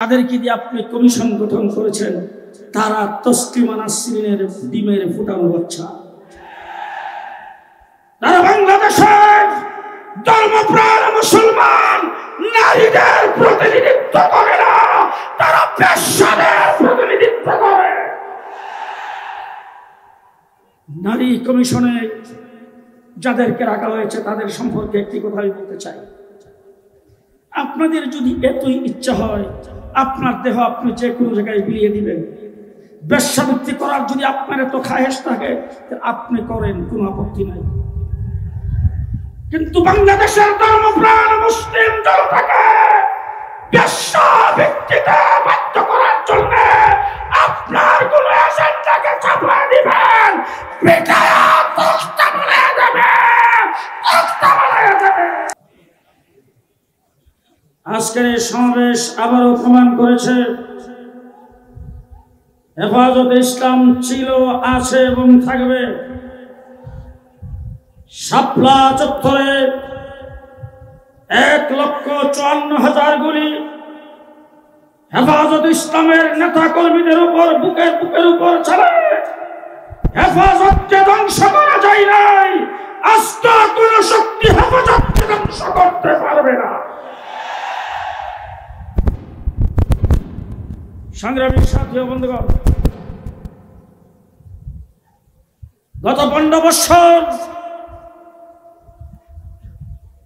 তাদেরকে দিয়ে আপনি কমিশন গঠন করেছেন, তারা তসলিমা নাসরিনের ডিমের ফুটানো বাচ্চা। তারা বাংলাদেশের ধর্মপ্রাণ মুসলমান নারীদের প্রতিনিধিত্ব করে না, তারা পেশাদের প্রতিনিধিত্ব করে। নারী কমিশনে যাদেরকে রাখা হয়েছে তাদের সম্পর্কে একটি কথা আমি বলতে চাই। আপনাদের যদি এতই ইচ্ছা হয় আপনার দেহ আপনি যে কোনো জায়গায় বিলিয়ে দিবেন, বেশ্যাবৃত্তি করার যদি আপনার এত খায়েশ থাকে আপনি করেন, কোনো আপত্তি নাই। কিন্তু বাংলাদেশের ধর্মপ্রাণ মুসলিম জনতাকে বেশ্যাবৃত্তিতে বাধ্য করার জন্য আপনার কোন এজেন্ডাকে চাপিয়ে দিবেন, পিটায়া তক্তা বানিয়ে দেবেন, তক্তা বানিয়ে দেবেন। আজকের এই সমাবেশ আবারও প্রমাণ করেছে হেফাজতে ইসলাম ছিল, আছে এবং থাকবে। শাপলা চত্বরে 1,54,000 গুলি হেফাজত ইসলামের নেতা কর্মীদের উপর বুকের উপর চালায়। হেফাজতকে ধ্বংস করা যায় নাই, আস্থা কোন শক্তি হেফাজতকে ধ্বংস করতে পারবে না। সংগ্রামী সাথী ও বন্ধুগণ, গত 15 বছর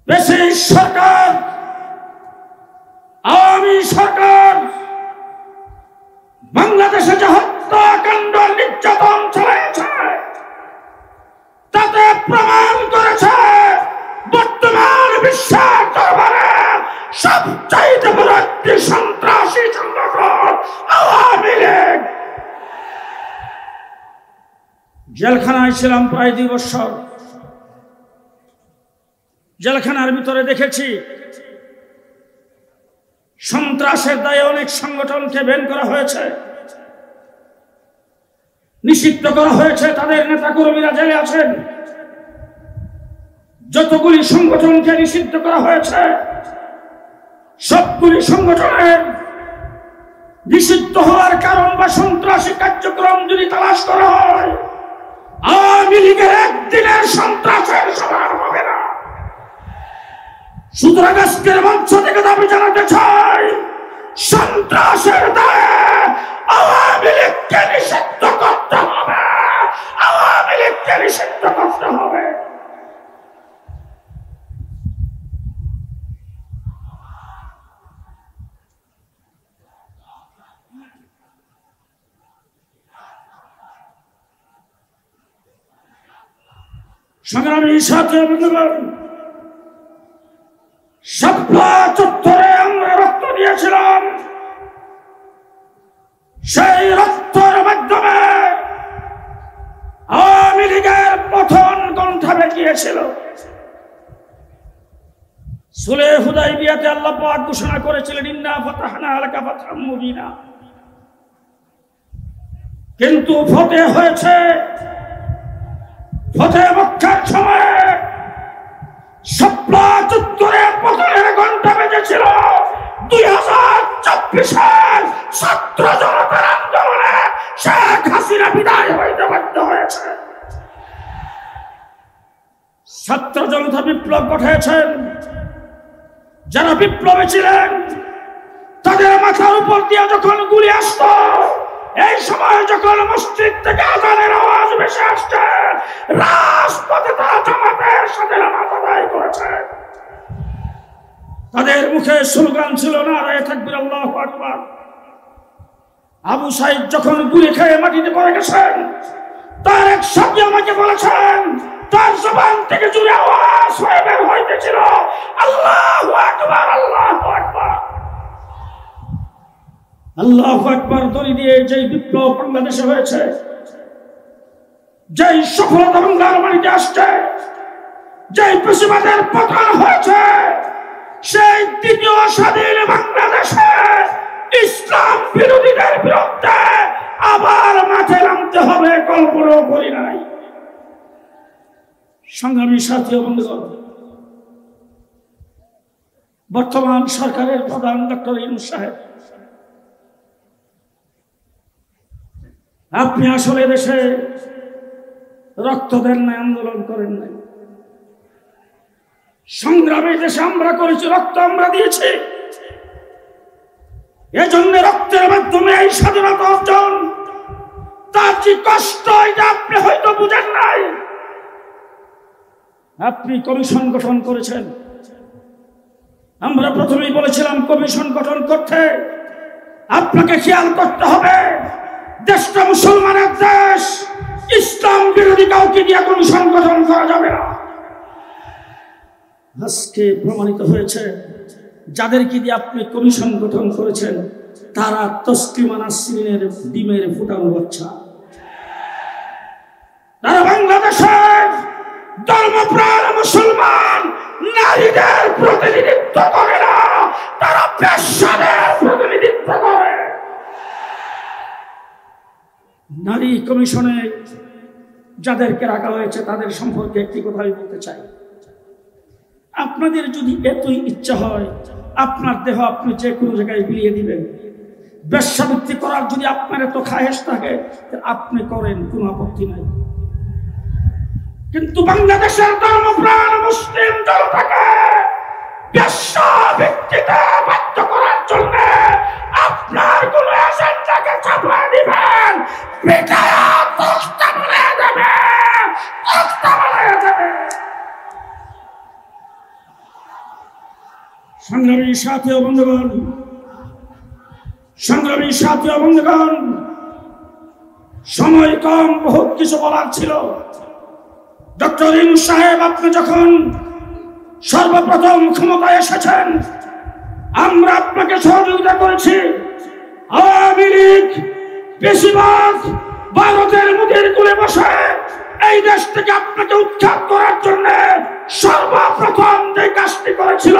দেশের সরকার, আওয়ামী সরকার বাংলাদেশে যে হত্যাকাণ্ড নির্যাতন চালিয়েছে তাতে প্রমাণ করেছে বর্তমান বিশ্বের দরবারে সবচাইতে বড় একটি সন্ত্রাসী সংগঠন আওয়ামী লীগ। জেলখানায় ছিলাম প্রায় 2 বছর। জেলখানার ভিতরে দেখেছি সন্ত্রাসের দায়ে অনেক সংগঠনকে ব্যান করা হয়েছে, নিষিদ্ধ করা হয়েছে, তাদের নেতাকর্মীরা জেলে আছেন। যতগুলি সংগঠনকে নিষিদ্ধ করা হয়েছে সবগুলি সংগঠনের নিষিদ্ধ হওয়ার কারণ বা সন্ত্রাসী কার্যক্রম যদি তালাশ করা হয় আওয়ামী লীগের একদিনের সন্ত্রাসের সমান হবে না। সুতরাং আজকের মঞ্চ থেকে দাবি জানাতে চাই, সন্ত্রাসের দায়ে আওয়ামী লীগকে নিষিদ্ধ করতে হবে, আওয়ামী লীগকে নিষিদ্ধ করতে হবে। সংগ্রামী সাথী বন্ধুগণ, শাপলা চত্বরে আমরা রক্ত দিয়েছিলাম, সেই রক্তের মাধ্যমে আওয়ামী লীগের পতন কণ্ঠে গিয়েছিল। সুলহ হুদাইবিয়াতে আল্লাহ পাক ঘোষণা করেছিলেন ইন্না ফাতাহনা লাকা ফাতহাম মুবিনা, কিন্তু ফতেহ হয়েছে, ফতেহ মক্কার সময়ে শাপলা চত্বরে পতনের ঘণ্টা বেজেছিল 2024-এর ছাত্র জনতার আন্দোলনে শেখ হাসিনা বিদায় হইতে বাধ্য হয়েছে। ছাত্র জনতা বিপ্লব ঘটিয়েছেন, যারা বিপ্লবী ছিলেন তাদের মাথার উপর দিয়ে যখন গুলি আসত, এই সময় যখন মসজিদ থেকে আযানের আওয়াজ ভেসে আসছে রাজপথে তারা জামাতের সাথে নামাজ আদায় করেছে। তাদের মুখে স্লোগান ছিল নারায়ে তাকবীর আল্লাহু আকবার। আবু সাইদ যখন গুলি খেয়ে মাটিতে পড়ে গেছেন তার এক সাথী আমাকে বলেছেন তার জবান থেকে জোরে আওয়াজ হয়ে বের হইতেছিল আল্লাহু আকবার, আল্লাহু আকবার, আল্লাহু আকবার ধ্বনি দিয়ে যেই বিপ্লব বাংলাদেশে হয়েছে, যেই সফলতা বাংলার মাটিতে আসছে, যেই পেশিবাদের পতন হয়েছে, সেই দ্বিতীয় স্বাধীন বাংলাদেশে ইসলাম বিরোধীদের বিরুদ্ধে আবার মাঠে নামতে হবে কল্পনাও করি নাই। সংগ্রামী সাথী ও বন্ধুগণ, বর্তমান সরকারের প্রধান ডক্টর ইউনূস সাহেব আপনি আসলে দেশে রক্ত দেন নাই, আন্দোলন করেন নাই। সংগ্রামে দেশে আমরা করেছি, রক্ত আমরা দিয়েছি। এজন্য রক্তের মাধ্যমে এই স্বাধীনতা অর্জন। তার যে কষ্ট, এটা আপনি হয়তো বুঝেন নাই। আপনি কমিশন গঠন করেছেন। আমরা প্রথমেই বলেছিলাম কমিশন গঠন করতে আপনাকে খেয়াল করতে হবে দেশটা মুসলমানের দেশ, ইসলাম বিরোধী কাউকে দিয়ে কমিশন গঠন করা যাবে না। আজকে প্রমাণিত হয়েছে যাদেরকে দিয়ে আপনি কমিশন গঠন করেছেন তারা তসলিমা নাসরিনের ডিমের ফুটানো বাচ্চা। তারা বাংলাদেশের ধর্মপ্রাণ মুসলমান নারীদের প্রতিনিধিত্ব করে না, তারা পেশাদের প্রতিনিধিত্ব করে। নারী কমিশনে যাদেরকে রাখা হয়েছে তাদের সম্পর্কে একটি কথা আমি বলতে চাই। আপনাদের যদি এতই ইচ্ছা হয় আপনার দেহ আপনি যে কোনো জায়গায় বিলিয়ে দিবেন, বেশ্যাবৃত্তি করার যদি আপনার এত খায়েশ থাকে আপনি করেন, কোনো আপত্তি নাই। কিন্তু বাংলাদেশের ধর্মপ্রাণ মুসলিম জনতাকে বেশ্যাবৃত্তিতে বাধ্য করার জন্য আপনার কোন এজেন্ডাকে চাপিয়ে দিবেন, পিটায়া তক্তা বানিয়ে দেবে, তক্তা বানিয়ে দেবে। সংগ্রামী সাথী ও বন্ধুগণ, সংগ্রামী সাথী ও বন্ধুগণ, সময় কম, বহুত কিছু বলার ছিল। ডক্টর ইউনূস সাহেব, আপনি যখন সর্বপ্রথম ক্ষমতায় এসেছেন আমরা আপনাকে সহযোগিতা করেছি। আওয়ামী লীগ বেশিরভাগ ভারতের মুখের কোলে বসে এই দেশ থেকে আপনাকে উৎখাত করার জন্য সর্বপ্রথম যে কাজটি করেছিল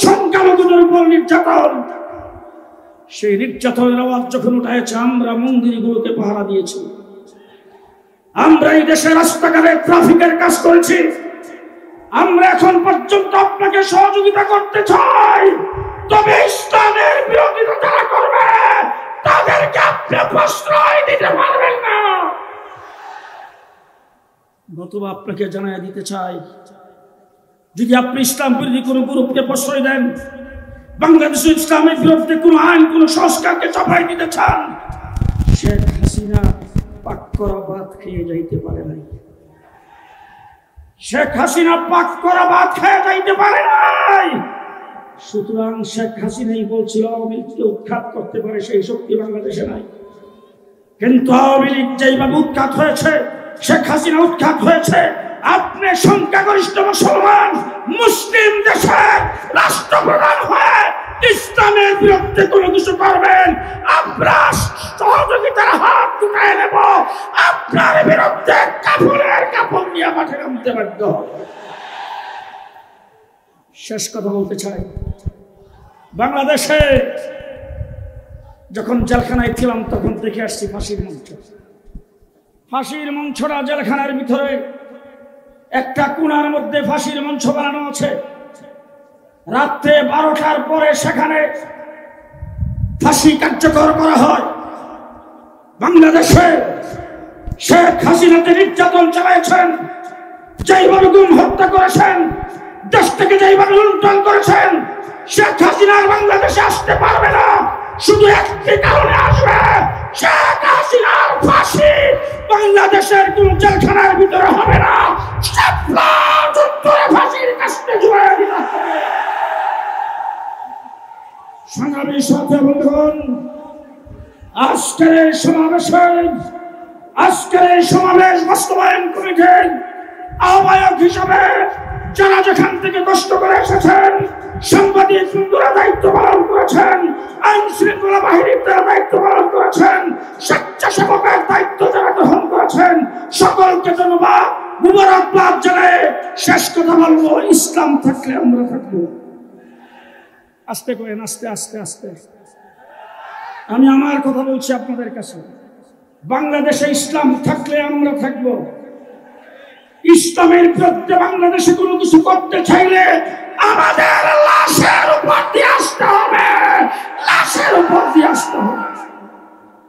সংখ্যালঘুদের উপর নির্যাতন। সেই নির্যাতনের আওয়াজ যখন উঠেছে আমরা মন্দিরগুলোকে পাহারা দিয়েছি, আমরা এই দেশের রাস্তাঘাটে ট্রাফিকের কাজ করেছি। আমরা এখন পর্যন্ত আপনাকে সহযোগিতা করতে চাই, তবে ইসলামের বিরোধিতা যারা করবে তাদেরকে আপনি প্রশ্রয় দিতে পারবেন না। নতুবা আপনাকে জানাই দিতে চাই, যদি আপনি ইসলাম বিরোধী কোনো গ্রুপকে প্রশ্রয় দেন, বাংলাদেশের ইসলামের বিরুদ্ধে কোনো আইন, কোনো সংস্কারকে চাপাই দিতে চান, শেখ হাসিনা পাক করা ভাত খেয়ে যাইতে পারে নাই। শেখ হাসিনা পাক করা ভাত খেয়ে যাইতে পারে নাই। সুতরাং শেখ হাসিনাই বলছিল আওয়ামী লীগকে উৎখাত করতে পারে, সেই শক্তি বাংলাদেশে নাই। কিন্তু আওয়ামী লীগ যেইভাবে উৎখাত হয়েছে, শেখ হাসিনা উৎখাত হয়েছে, আপনি সংখ্যাগরিষ্ঠ মুসলমান মুসলিম দেশের রাষ্ট্রপ্রধান হয়ে ইসলামের বিরুদ্ধে কোনো কিছু করবেন, আমরা সহযোগিতার হাত উঠায় নেব, আপনার বিরুদ্ধে কাপড়ের কাপড় নিয়ে মাঠে নামতে বাধ্য। শেষ কথা বলতে চাই, বাংলাদেশে যখন জেলখানায় ছিলাম তখন দেখে আসছি ফাঁসির মঞ্চ। ফাঁসির মঞ্চটা জেলখানার ভিতরে একটা কোণার মধ্যে ফাঁসির মঞ্চ বানানো আছে। রাত্রে 12টার পরে সেখানে ফাঁসি কার্যকর করা হয়। বাংলাদেশে শেখ হাসিনাতে নির্যাতন চালাইছেন, যেইভাবে গুম হত্যা করেছেন, দেশ থেকে যেইভাবে লুণ্ঠন করেছেন, শেখ হাসিনার বাংলাদেশে আসতে পারবে না। শুধু একটি কারণে আসবে, শেখ হাসিনার ফাঁসি বাংলাদেশের কোন জেলখানার ভিতরে হবে না, ফাঁসির কাছে জুড়ে দিতে হবে। সংগ্রামী সাথী বন্ধুগণ, আজকের এই সমাবেশ বাস্তবায়ন কমিটির আহ্বায়ক হিসাবে যারা যেখান থেকে কষ্ট করে এসেছেন, সাংবাদিক বন্ধুরা দায়িত্ব পালন করেছেন, আইন শৃঙ্খলা বাহিনীর যারা দায়িত্ব পালন করেছেন, স্বেচ্ছাসেবকের দায়িত্ব যারা গ্রহণ করেছেন, সকলকে ধন্যবাদ, মুবারকবাদ জানাই শেষ কথা বলবো, ইসলাম থাকলে আমরা থাকবো। আস্তে করেন, আস্তে আস্তে আস্তে। আমি আমার কথা বলছি আপনাদের কাছে, বাংলাদেশে ইসলাম থাকলে আমরা থাকবো। ইসলামের বিরুদ্ধে বাংলাদেশে কোনো কিছু করতে চাইলে আমাদের লাশের উপর দিয়ে আসতে হবে, লাশের উপর দিয়ে আসতে